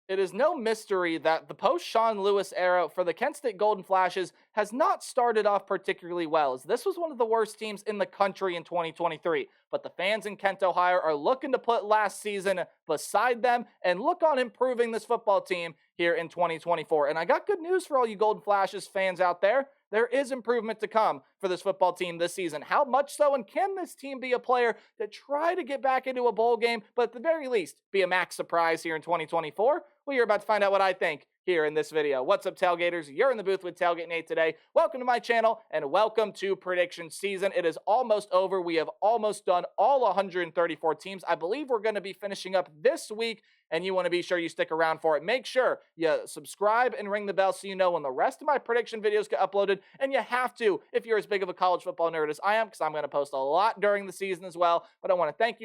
It is no mystery that the post-Sean Lewis era for the Kent State Golden Flashes has not started off particularly well, as this was one of the worst teams in the country in 2023. But the fans in Kent, Ohio are looking to put last season beside them and look on improving this football team here in 2024. And I got good news for all you Golden Flashes fans out there. There is improvement to come for this football team this season. How much so? And can this team be a player to try to get back into a bowl game, but at the very least, be a max surprise here in 2024? Well, you're about to find out what I think here in this video. What's up, Tailgaters? You're in the booth with Tailgate Nate today. Welcome to my channel, and welcome to prediction season. It is almost over. We have almost done all 134 teams. I believe we're going to be finishing up this week, and you want to be sure you stick around for it. Make sure you subscribe and ring the bell so you know when the rest of my prediction videos get uploaded, and you have to if you're as big of a college football nerd as I am, because I'm going to post a lot during the season as well. But I want to thank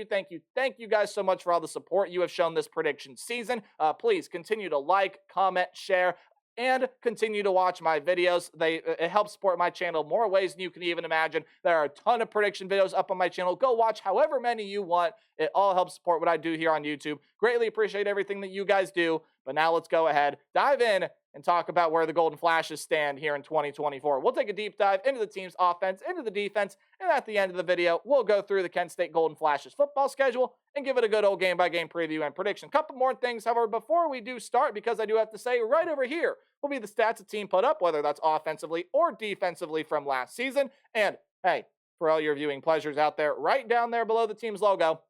you guys so much for all the support you have shown this prediction season. Please continue to like, comment, share, and continue to watch my videos. It helps support my channel more ways than you can even imagine. There are a ton of prediction videos up on my channel. Go watch however many you want. It all helps support what I do here on YouTube. Greatly appreciate everything that you guys do. But now let's go ahead, dive in, and talk about where the Golden Flashes stand here in 2024. We'll take a deep dive into the team's offense, into the defense, and at the end of the video, we'll go through the Kent State Golden Flashes football schedule and give it a good old game-by-game preview and prediction. Couple more things, however, before we do start, because I do have to say, right over here will be the stats the team put up, whether that's offensively or defensively from last season. And, hey, for all your viewing pleasures out there, right down there below the team's logo,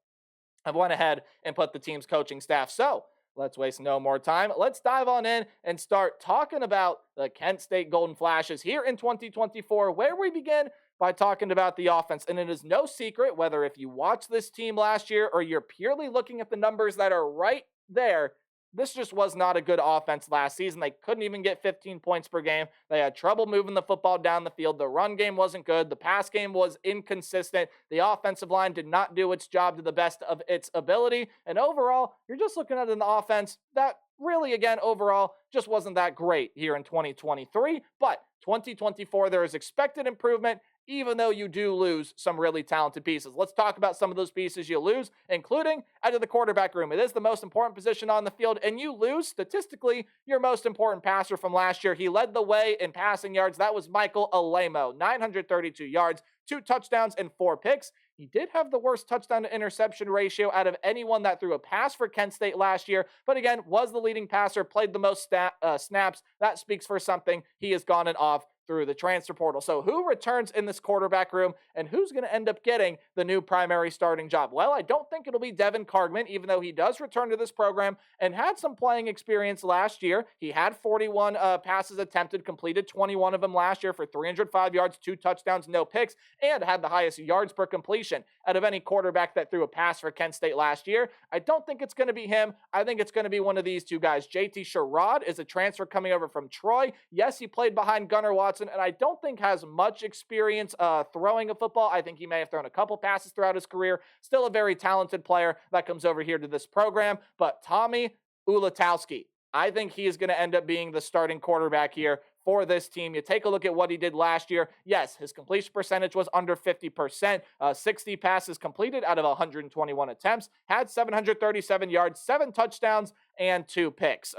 I've went ahead and put the team's coaching staff. So, let's waste no more time. Let's dive on in and start talking about the Kent State Golden Flashes here in 2024, where we begin by talking about the offense. And it is no secret, whether if you watch this team last year or you're purely looking at the numbers that are right there, this just was not a good offense last season. They couldn't even get 15 points per game. They had trouble moving the football down the field. The run game wasn't good. The pass game was inconsistent. The offensive line did not do its job to the best of its ability. And overall, you're just looking at an offense that really, again, overall, just wasn't that great here in 2023. But 2024, there is expected improvement, even though you do lose some really talented pieces. Let's talk about some of those pieces you lose, including out of the quarterback room. It is the most important position on the field, and you lose, statistically, your most important passer from last year. He led the way in passing yards. That was Michael Alemo, 932 yards, 2 touchdowns, and 4 picks. He did have the worst touchdown to interception ratio out of anyone that threw a pass for Kent State last year, but again, was the leading passer, played the most snaps. That speaks for something. He has gone and off through the transfer portal. So who returns in this quarterback room, and who's going to end up getting the new primary starting job? Well, I don't think it'll be Devin Cargman, even though he does return to this program and had some playing experience last year. He had 41 passes attempted, completed 21 of them last year for 305 yards, 2 touchdowns, no picks, and had the highest yards per completion out of any quarterback that threw a pass for Kent State last year. I don't think it's going to be him. I think it's going to be one of these two guys. JT Sherrod is a transfer coming over from Troy. Yes, he played behind Gunnar Watson, and I don't think has much experience throwing a football. I think he may have thrown a couple passes throughout his career. Still a very talented player that comes over here to this program. But Tommy Ulatowski, I think he is going to end up being the starting quarterback here for this team. You take a look at what he did last year. Yes, his completion percentage was under 50%, 60 passes completed out of 121 attempts, had 737 yards, 7 touchdowns, and 2 picks.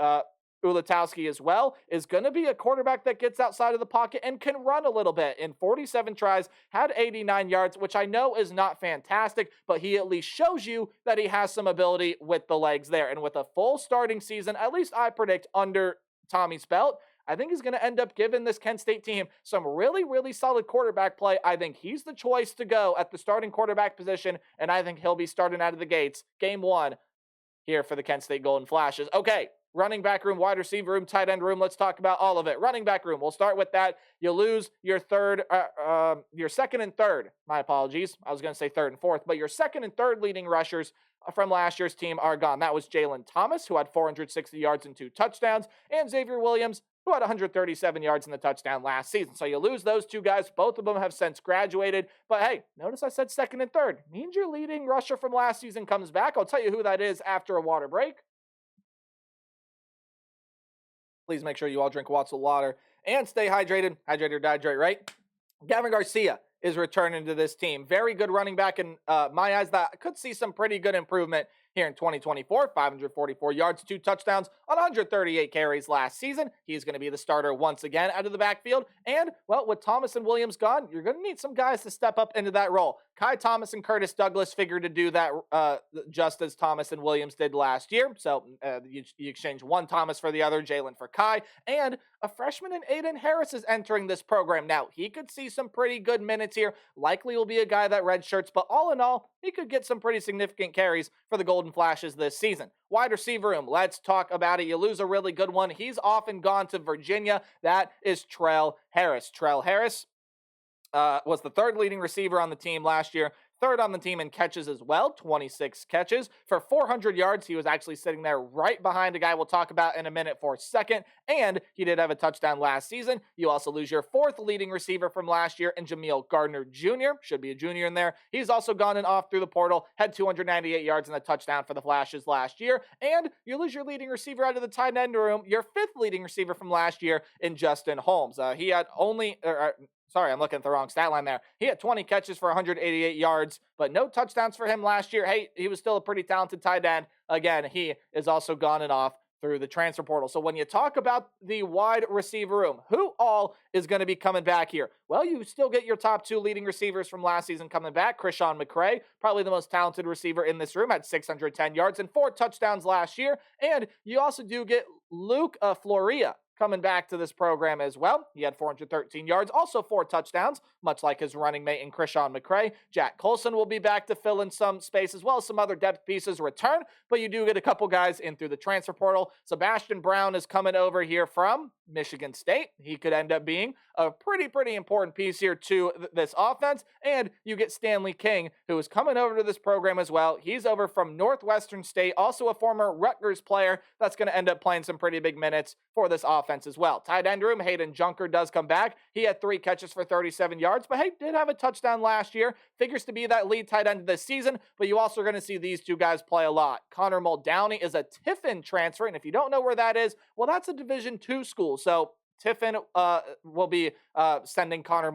Ulatowski as well is going to be a quarterback that gets outside of the pocket and can run a little bit. In 47 tries, had 89 yards, which I know is not fantastic, but he at least shows you that he has some ability with the legs there. And with a full starting season, at least I predict under Tommy's belt, I think he's going to end up giving this Kent State team some really, really solid quarterback play. I think he's the choice to go at the starting quarterback position, and I think he'll be starting out of the gates game 1 here for the Kent State Golden Flashes. Okay. Running back room, wide receiver room, tight end room. Let's talk about all of it. Running back room. We'll start with that. You lose your your second and third. My apologies. I was going to say third and fourth, but your second and third leading rushers from last year's team are gone. That was Jalen Thomas, who had 460 yards and 2 touchdowns, and Xavier Williams, who had 137 yards in the touchdown last season. So you lose those two guys. Both of them have since graduated. But hey, notice I said second and third. Means your leading rusher from last season comes back. I'll tell you who that is after a water break. Please make sure you all drink lots of water and stay hydrated. Hydrate or dehydrate, right? Gavin Garcia is returning to this team. Very good running back in my eyes that could see some pretty good improvement here in 2024. 544 yards, 2 touchdowns on 138 carries last season. He's going to be the starter once again out of the backfield. And, well, with Thomas and Williams gone, you're going to need some guys to step up into that role. Kai Thomas and Curtis Douglas figured to do that just as Thomas and Williams did last year. So you exchange one Thomas for the other, Jalen for Kai. And a freshman in Aiden Harris is entering this program. Now, he could see some pretty good minutes here. Likely will be a guy that redshirts, but all in all, he could get some pretty significant carries for the Golden Flashes this season. Wide receiver room, let's talk about it. You lose a really good one. He's off and gone to Virginia. That is Trell Harris. Trell Harris was the third leading receiver on the team last year. Third on the team in catches as well, 26 catches. For 400 yards, he was actually sitting there right behind a guy we'll talk about in a minute for second, and he did have a touchdown last season. You also lose your fourth leading receiver from last year in Jameel Gardner Jr., should be a junior in there. He's also gone and off through the portal, had 298 yards and a touchdown for the Flashes last year, and you lose your leading receiver out of the tight end room, your fifth leading receiver from last year in Justin Holmes. He had only... Sorry, I'm looking at the wrong stat line there. He had 20 catches for 188 yards, but no touchdowns for him last year. Hey, he was still a pretty talented tight end. Again, he is also gone and off through the transfer portal. So when you talk about the wide receiver room, who all is going to be coming back here? Well, you still get your top two leading receivers from last season coming back. Krishawn McCray, probably the most talented receiver in this room, had 610 yards and 4 touchdowns last year. And you also do get Luke Floria coming back to this program as well. He had 413 yards, also 4 touchdowns, much like his running mate in Krishawn McCray. Jack Colson will be back to fill in some space as well as some other depth pieces return, but you do get a couple guys in through the transfer portal. Sebastian Brown is coming over here from Michigan State. He could end up being a pretty important piece here to this offense. And you get Stanley King, who is coming over to this program as well. He's over from Northwestern State, also a former Rutgers player that's going to end up playing some pretty big minutes for this offense as well. Tight end room, Hayden Junker does come back. He had 3 catches for 37 yards, but hey, did have a touchdown last year. Figures to be that lead tight end this season, but you also are going to see these two guys play a lot. Connor Muldowney is a Tiffin transfer, and if you don't know where that is, well, that's a Division II school. So Tiffin will be sending Connor,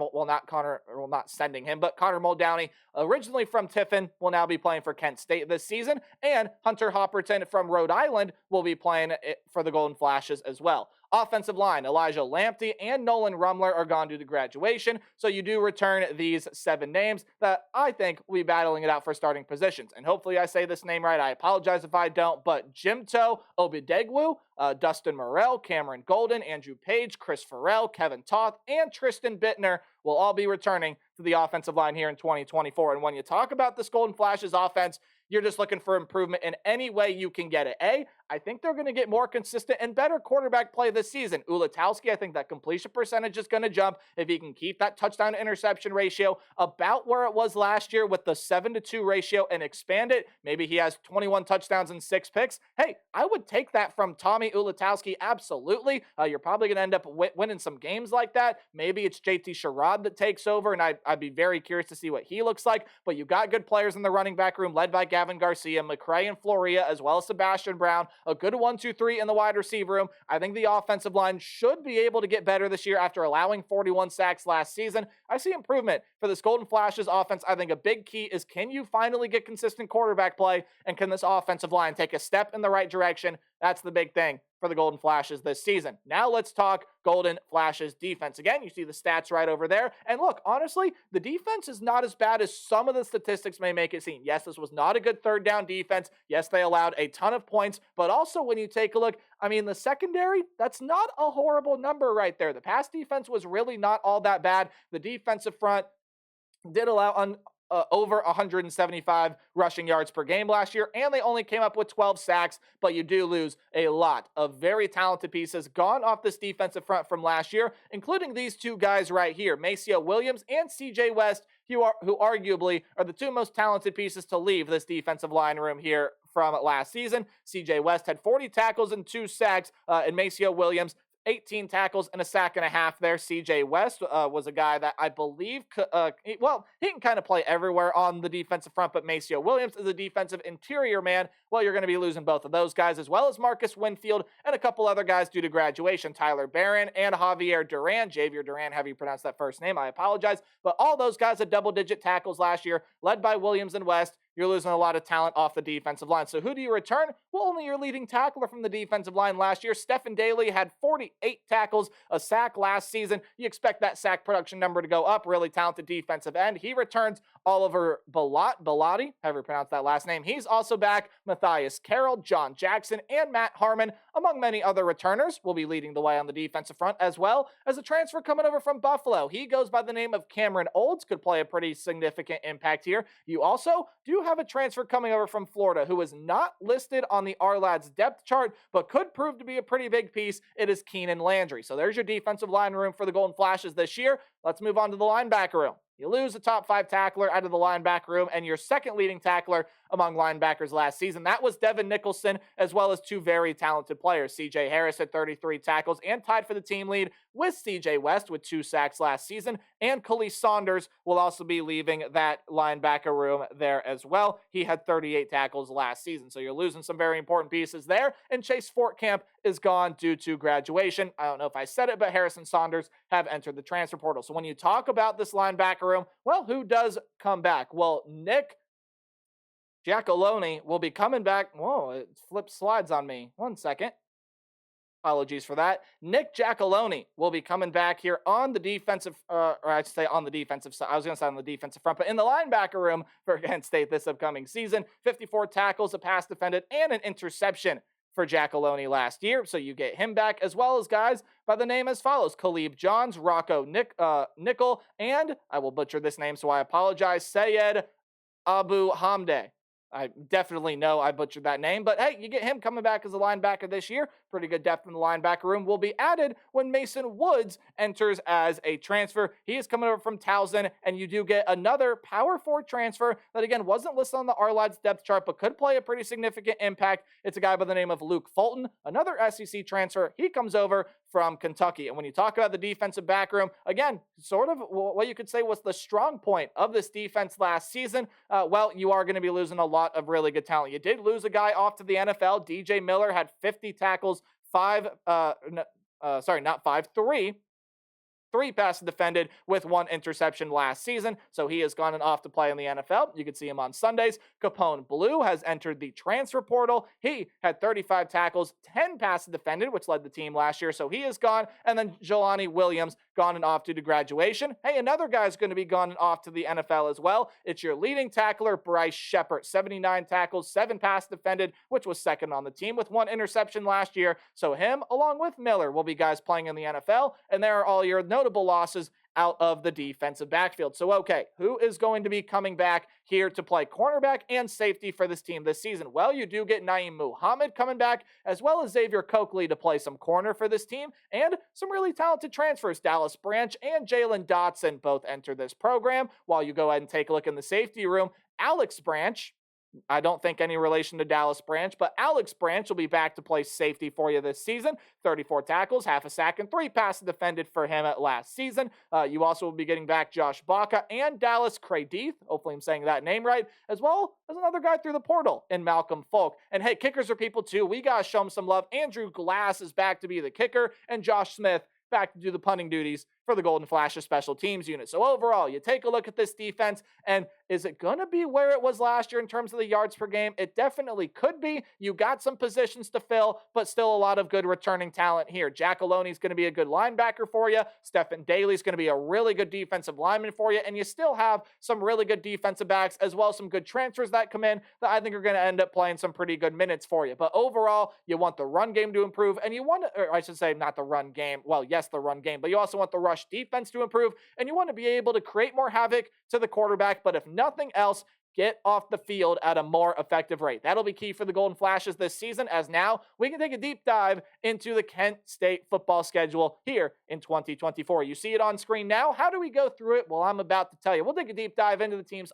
not sending him, but Connor Muldowney, originally from Tiffin, will now be playing for Kent State this season, and Hunter Hopperton from Rhode Island will be playing for the Golden Flashes as well. Offensive line, Elijah Lamptey and Nolan Rumler are gone due to graduation, so you do return these 7 names that I think will be battling it out for starting positions. And hopefully I say this name right. I apologize if I don't, but Jimto Obidegwu, Dustin Morrell, Cameron Golden, Andrew Page, Chris Farrell, Kevin Toth, and Tristan Bittner will all be returning to the offensive line here in 2024. And when you talk about this Golden Flashes offense, you're just looking for improvement in any way you can get it. I think they're going to get more consistent and better quarterback play this season. Ulatowski, I think that completion percentage is going to jump if he can keep that touchdown to interception ratio about where it was last year with the 7-2 ratio and expand it. Maybe he has 21 touchdowns and 6 picks. Hey, I would take that from Tommy Ulatowski, absolutely. You're probably going to end up winning some games like that. Maybe it's JT Sherrod that takes over, and I'd be very curious to see what he looks like. But you got good players in the running back room led by Gavin Garcia, McCray and Floria, as well as Sebastian Brown. A good 1-2-3 in the wide receiver room. I think the offensive line should be able to get better this year after allowing 41 sacks last season. I see improvement for this Golden Flashes offense. I think a big key is, can you finally get consistent quarterback play, and can this offensive line take a step in the right direction? That's the big thing for the Golden Flashes this season. Now let's talk Golden Flashes defense. Again, you see the stats right over there. And look, honestly, the defense is not as bad as some of the statistics may make it seem. Yes, this was not a good third down defense. Yes, they allowed a ton of points. But also when you take a look, the secondary, that's not a horrible number right there. The pass defense was really not all that bad. The defensive front did allow over 175 rushing yards per game last year, and they only came up with 12 sacks, but you do lose a lot of very talented pieces gone off this defensive front from last year, including these two guys right here, Maceo Williams and CJ West, who arguably are the 2 most talented pieces to leave this defensive line room here from last season. CJ West had 40 tackles and 2 sacks, and Maceo Williams 18 tackles and a sack and a half there. CJ West was a guy that I believe, he can kind of play everywhere on the defensive front, but Maceo Williams is a defensive interior man. Well, you're going to be losing both of those guys, as well as Marcus Winfield and a couple other guys due to graduation, Tyler Barron and Javier Duran. Javier Duran, however you pronounce that first name, I apologize. But all those guys had double-digit tackles last year, led by Williams and West. you're losing a lot of talent off the defensive line. So who do you return? Well, only your leading tackler from the defensive line last year. Stephen Daly had 48 tackles, a sack last season. You expect that sack production number to go up. Really talented defensive end. He returns Oliver Bellotti, however you pronounce that last name. He's also back. Matthias Carroll, John Jackson, and Matt Harmon, among many other returners, will be leading the way on the defensive front, as well as a transfer coming over from Buffalo. He goes by the name of Cameron Olds, could play a pretty significant impact here. You also do have a transfer coming over from Florida who is not listed on the R-Lads depth chart, but could prove to be a pretty big piece. It is Keenan Landry. So there's your defensive line room for the Golden Flashes this year. Let's move on to the linebacker room. You lose a top 5 tackler out of the linebacker room and your second leading tackler among linebackers last season. That was Devin Nicholson, as well as 2 very talented players. C.J. Harris had 33 tackles and tied for the team lead with C.J. West with 2 sacks last season. And Khalees Saunders will also be leaving that linebacker room there as well. He had 38 tackles last season. So you're losing some very important pieces there. And Chase Fortcamp is gone due to graduation. I don't know if I said it, but Harris and Saunders have entered the transfer portal. So when you talk about this linebacker room, well, who does come back? Well, Nick Giacalone will be coming back. Whoa, it flipped slides on me. 1 second. Apologies for that. Nick Giacalone will be coming back here on the defensive, or I should say on the defensive side. I was going to say on the defensive front, but in the linebacker room for Kent State this upcoming season. 54 tackles, a pass defended, and an interception for Giacalone last year. So you get him back, as well as guys by the name as follows: Khalib Johns, Rocco Nickel, and I will butcher this name, so I apologize, Sayed Abu Hamde. I definitely know I butchered that name, but hey, you get him coming back as a linebacker this year. Pretty good depth in the linebacker room will be added when Mason Woods enters as a transfer. He is coming over from Towson, and you do get another power 4 transfer that, again, wasn't listed on the R-Lads depth chart, but could play a pretty significant impact. It's a guy by the name of Luke Fulton, another SEC transfer. He comes over from Kentucky. And when you talk about the defensive back room, again, sort of what you could say was the strong point of this defense last season. Well, you are going to be losing a lot of really good talent. You did lose a guy off to the NFL. DJ Miller had 50 tackles, 3 passes defended with 1 interception last season. So he has gone off to play in the NFL. You can see him on Sundays. Capone Blue has entered the transfer portal. He had 35 tackles, 10 passes defended, which led the team last year. So he is gone. And then Jelani Williams gone and off due to graduation. Hey, another guy's going to be gone and off to the NFL as well. It's your leading tackler, Bryce Shepard. 79 tackles, 7 passes defended, which was second on the team with 1 interception last year. So him, along with Miller, will be guys playing in the NFL. And there are all your notable losses out of the defensive backfield. So, okay, who is going to be coming back here to play cornerback and safety for this team this season? Well, you do get Naeem Muhammad coming back, as well as Xavier Coakley to play some corner for this team, and some really talented transfers. Dallas Branch and Jalen Dotson both enter this program. While you go ahead and take a look in the safety room, Alex Branch, I don't think any relation to Dallas Branch, but Alex Branch will be back to play safety for you this season. 34 tackles, half a sack, and 3 passes defended for him at last season. You also will be getting back Josh Baca and Dallas Cradeeth. Hopefully I'm saying that name right, as well as another guy through the portal in Malcolm Folk. And hey, kickers are people too. We got to show them some love. Andrew Glass is back to be the kicker, and Josh Smith back to do the punting duties for the Golden Flashes special teams unit. So overall, you take a look at this defense, and is it going to be where it was last year in terms of the yards per game? It definitely could be. You got some positions to fill, but still a lot of good returning talent here. Giacalone is going to be a good linebacker for you. Stephen Daly is going to be a really good defensive lineman for you, and you still have some really good defensive backs, as well as some good transfers that come in that I think are going to end up playing some pretty good minutes for you. But overall, you want the run game to improve, and you want to, or I should say not the run game, well, yes, the run game, but you also want the rush defense to improve, and you want to be able to create more havoc to the quarterback, but if nothing else, get off the field at a more effective rate. That'll be key for the Golden Flashes this season, as now we can take a deep dive into the Kent State football schedule here in 2024. You see it on screen now. How do we go through it? Well, I'm about to tell you. We'll take a deep dive into the team's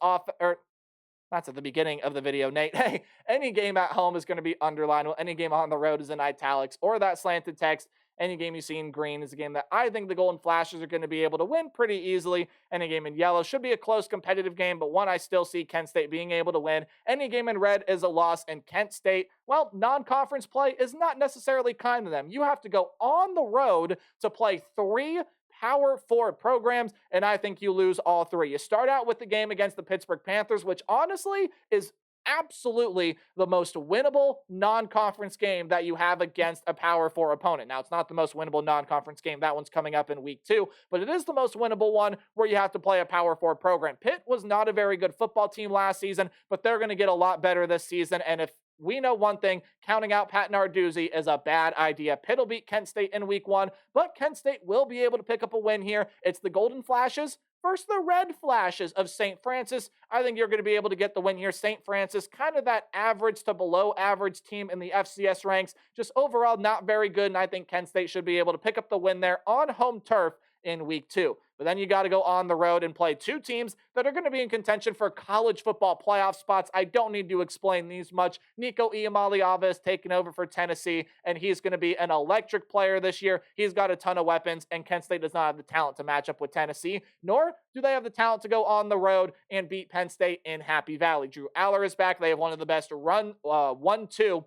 that's at the beginning of the video, Nate. Hey, any game at home is going to be underlined. Any game on the road is in italics or that slanted text. Any game you see in green is a game that I think the Golden Flashes are going to be able to win pretty easily. Any game in yellow should be a close competitive game, but one I still see Kent State being able to win. Any game in red is a loss, and Kent State, well, non-conference play is not necessarily kind to them. You have to go on the road to play 3 Power 4 programs, and I think you lose all three. You start out with the game against the Pittsburgh Panthers, which honestly is absolutely the most winnable non-conference game that you have against a Power 4 opponent. Now, it's not the most winnable non-conference game. That one's coming up in week 2, but it is the most winnable one where you have to play a Power 4 program. Pitt was not a very good football team last season, but they're going to get a lot better this season, and if we know one thing, counting out Pat Narduzzi is a bad idea. Pitt will beat Kent State in week 1, but Kent State will be able to pick up a win here. It's the Golden Flashes versus the Red Flashes of St. Francis. I think you're going to be able to get the win here. St. Francis, kind of that average to below average team in the FCS ranks. Just overall not very good, and I think Kent State should be able to pick up the win there on home turf in week 2. But then you got to go on the road and play two teams that are going to be in contention for college football playoff spots. I don't need to explain these much. Nico Iamaleava is taking over for Tennessee, and he's going to be an electric player this year. He's got a ton of weapons, and Kent State does not have the talent to match up with Tennessee, nor do they have the talent to go on the road and beat Penn State in Happy Valley. Drew Aller is back. They have one of the best 1-2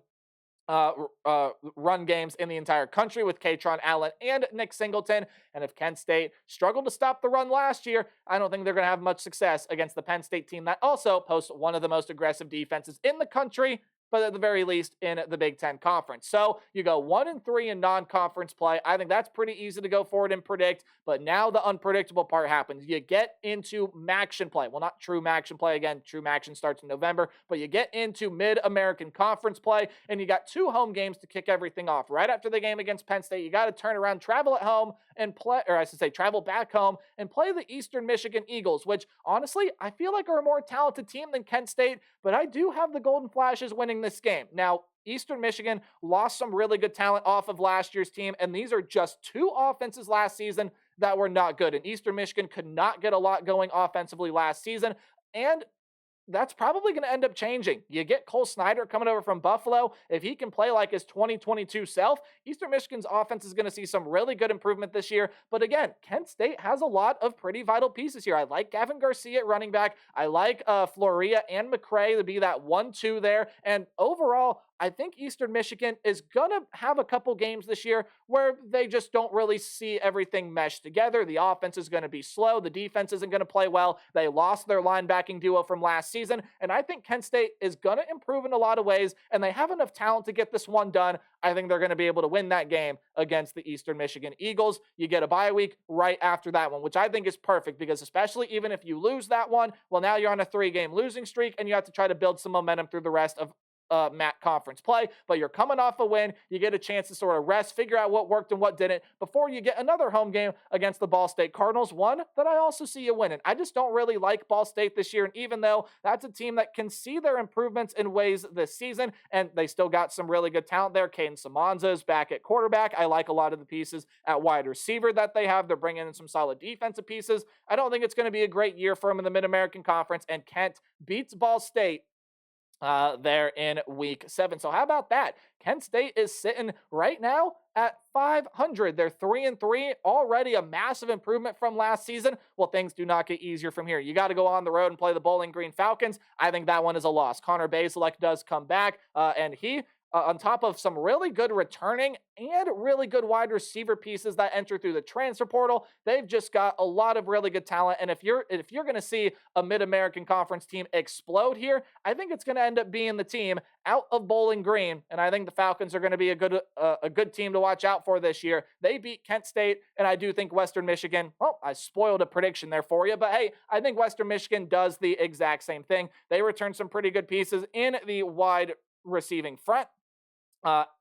run games in the entire country with Katron Allen and Nick Singleton. And if Kent State struggled to stop the run last year, I don't think they're going to have much success against the Penn State team that also posts one of the most aggressive defenses in the country, but at the very least in the Big Ten Conference. So you go 1-3 in non-conference play. I think that's pretty easy to go forward and predict, but now the unpredictable part happens. You get into Maction play. Well, not true Maction play. Again, true Maction starts in November, but you get into Mid-American Conference play, and you got 2 home games to kick everything off. Right after the game against Penn State, you got to turn around, travel at home, and play, or I should say travel back home and play the Eastern Michigan Eagles, which honestly, I feel like are a more talented team than Kent State, but I do have the Golden Flashes winning this game. Now, Eastern Michigan lost some really good talent off of last year's team, and these are just 2 offenses last season that were not good. And Eastern Michigan could not get a lot going offensively last season, and that's probably going to end up changing. You get Cole Snyder coming over from Buffalo. If he can play like his 2022 self, Eastern Michigan's offense is going to see some really good improvement this year. But again, Kent State has a lot of pretty vital pieces here. I like Gavin Garcia at running back. I like Floria and McCray to be that 1-2 there. And overall, I think Eastern Michigan is going to have a couple games this year where they just don't really see everything mesh together. The offense is going to be slow. The defense isn't going to play well. They lost their linebacking duo from last season, and I think Kent State is going to improve in a lot of ways, and they have enough talent to get this one done. I think they're going to be able to win that game against the Eastern Michigan Eagles. You get a bye week right after that one, which I think is perfect because especially even if you lose that one, well, now you're on a 3-game losing streak, and you have to try to build some momentum through the rest of MAC conference play, but you're coming off a win. You get a chance to sort of rest, figure out what worked and what didn't before you get another home game against the Ball State Cardinals, one that I also see you winning. I just don't really like Ball State this year, and even though that's a team that can see their improvements in ways this season, and they still got some really good talent there. Caden Samanza is back at quarterback. I like a lot of the pieces at wide receiver that they have. They're bringing in some solid defensive pieces. I don't think it's going to be a great year for them in the Mid-American Conference, and Kent beats Ball State there in week 7. So how about that? Kent State is sitting right now at 500. They're 3-3, already a massive improvement from last season. Well, things do not get easier from here. You got to go on the road and play the Bowling Green Falcons. I think that one is a loss. Connor Bazelak does come back, and he on top of some really good returning and really good wide receiver pieces that enter through the transfer portal, they've just got a lot of really good talent. And if you're going to see a Mid-American Conference team explode here, I think it's going to end up being the team out of Bowling Green. And I think the Falcons are going to be a good team to watch out for this year. They beat Kent State, and I do think Western Michigan, well, I spoiled a prediction there for you, but hey, I think Western Michigan does the exact same thing. They return some pretty good pieces in the wide receiving front.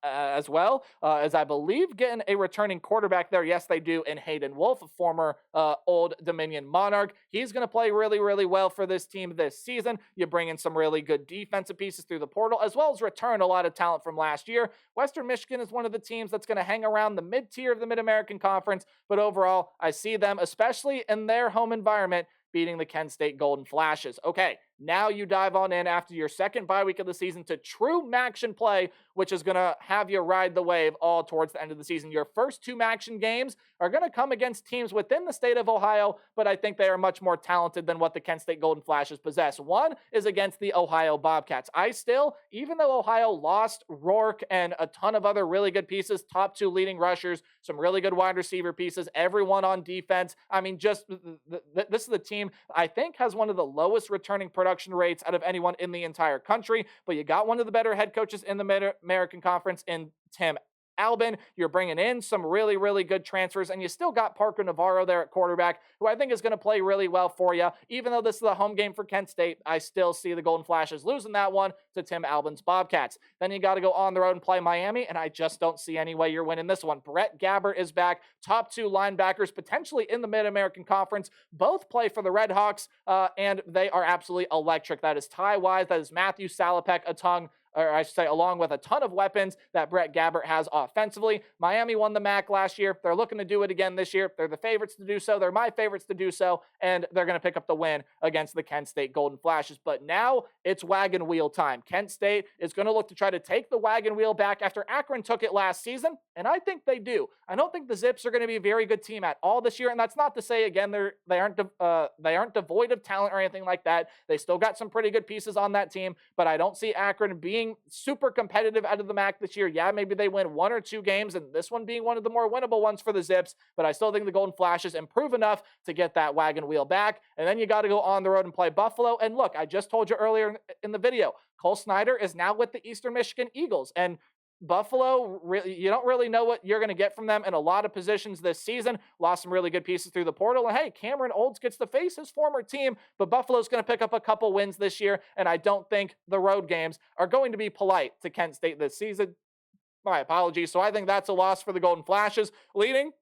As well as I believe getting a returning quarterback there. Yes, they do in Hayden Wolf, a former Old Dominion Monarch. He's going to play really, really well for this team this season. You bring in some really good defensive pieces through the portal, as well as return a lot of talent from last year. Western Michigan is one of the teams that's going to hang around the mid-tier of the Mid-American Conference, but overall, I see them, especially in their home environment, beating the Kent State Golden Flashes. Okay, Now you dive on in after your second bye week of the season to true Maction play, which is going to have you ride the wave all towards the end of the season. Your first two Maction games are going to come against teams within the state of Ohio, but I think they are much more talented than what the Kent State Golden Flashes possess. One is against the Ohio Bobcats. Even though Ohio lost Rourke and a ton of other really good pieces, top two leading rushers, some really good wide receiver pieces, everyone on defense. I mean, this is the team I think has one of the lowest returning production rates out of anyone in the entire country, but you got one of the better head coaches in the Mid-American Conference in Tim Albin. You're bringing in some really, really good transfers, and you still got Parker Navarro there at quarterback, who I think is going to play really well for you. Even though this is a home game for Kent State, I still see the Golden Flashes losing that one to Tim Albin's Bobcats. Then you got to go on the road and play Miami, and I just don't see any way you're winning this one. Brett Gabbert is back, top two linebackers, potentially in the Mid-American Conference. Both play for the Red Hawks, and they are absolutely electric. That is Ty Wise, that is Matthew Salopek, along with a ton of weapons that Brett Gabbert has offensively. Miami won the MAC last year. They're looking to do it again this year. They're the favorites to do so. They're my favorites to do so, and they're going to pick up the win against the Kent State Golden Flashes. But now it's wagon wheel time. Kent State is going to look to try to take the wagon wheel back after Akron took it last season, and I think they do. I don't think the Zips are going to be a very good team at all this year, and that's not to say, again, they aren't devoid of talent or anything like that. They still got some pretty good pieces on that team, but I don't see Akron being super competitive out of the MAC this year. Yeah, maybe they win one or two games, and this one being one of the more winnable ones for the Zips, but I still think the Golden Flashes improve enough to get that wagon wheel back. And then you got to go on the road and play Buffalo. And look, I just told you earlier in the video, Cole Snyder is now with the Eastern Michigan Eagles, and Buffalo, you don't really know what you're going to get from them in a lot of positions this season. Lost some really good pieces through the portal. And hey, Cameron Olds gets to face his former team, but Buffalo's going to pick up a couple wins this year. And I don't think the road games are going to be polite to Kent State this season. My apologies. So I think that's a loss for the Golden Flashes, leading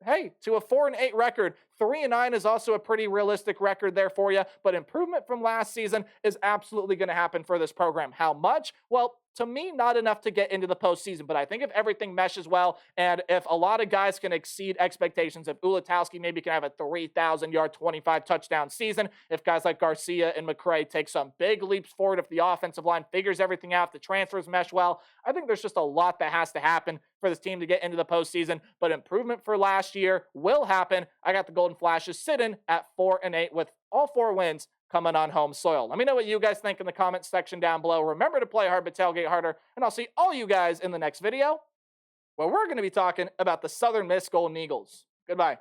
to a 4-8 record. 3-9 is also a pretty realistic record there for you, but improvement from last season is absolutely going to happen for this program. How much? Well, to me, not enough to get into the postseason, but I think if everything meshes well, and if a lot of guys can exceed expectations, if Ulatowski maybe can have a 3,000-yard, 25-touchdown season, if guys like Garcia and McCray take some big leaps forward, if the offensive line figures everything out, the transfers mesh well, I think there's just a lot that has to happen for this team to get into the postseason, but improvement for last year will happen. I got the Golden Flashes sitting at 4-8 with all 4 wins coming on home soil. Let me know what you guys think in the comments section down below. Remember to play hard but tailgate harder, and I'll see all you guys in the next video where we're going to be talking about the Southern Miss Golden Eagles. Goodbye.